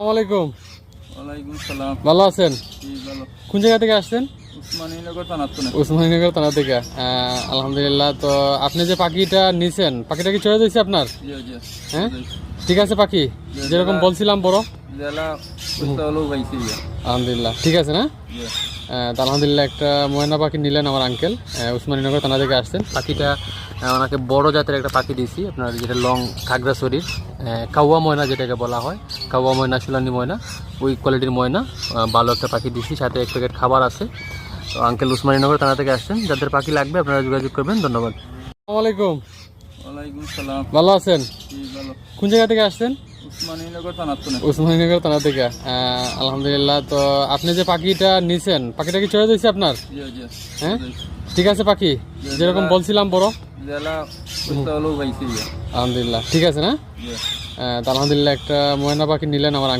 আসসালামাইকুম। ওয়ালাইকুম সালাম। ভালো আছেন? জি ভালো। কোন জায়গা থেকে আসছেন? উসমানীনগর থানা তো না। উসমানীনগর থানা থেকে। আলহামদুলিল্লাহ। তো আপনি যে পাখিটা নিছেন, পাখিটা কি চলে যাচ্ছে আপনার? জি জি। হ্যাঁ, ঠিক আছে। পাখি যেরকম বলছিলাম বড়, জেলা উত্তরলো ভাইছি। আলহামদুলিল্লাহ ঠিক আছে না? জি। তো আলহামদুলিল্লাহ একটা ময়না পাখি নিলেন আমার আঙ্কেল। উসমানীনগর থানা থেকে আসছেন। পাখিটা ওনাকে বড় জাতের একটা পাখি দিয়েছি, আপনার যেটা লং খাগড়া শরীর, কাউয়া ময়না যেটাকে বলা হয়, কাউয়া ময়না, সুলানি ময়না, ওই কোয়ালিটির ময়না। ভালো একটা পাখি দিয়েছি, সাথে এক প্যাকেট খাবার আছে। তো আঙ্কেল উসমানীনগর থানা থেকে আসছেন। যাদের পাখি লাগবে আপনারা যোগাযোগ করবেন। ধন্যবাদ। আসসালামু আলাইকুম। ওয়ালাইকুম সালাম। ভালো আছেন? জি ভালো। কোন জায়গা থেকে আসছেন? উসমানীনগর থানা তো না। উসমানীনগর থানা থেকে। আলহামদুলিল্লাহ। তো আপনি যে পাখিটা নিছেন, পাখিটা কি চলে যাচ্ছে আপনার? জি জি। হ্যাঁ, ঠিক আছে। পাখি যেরকম বলছিলাম বড়, জেলা উত্তরলো ভাইছি। আলহামদুলিল্লাহ ঠিক আছে না? জি। তো আলহামদুলিল্লাহ একটা ময়না পাখি নিলেন আমার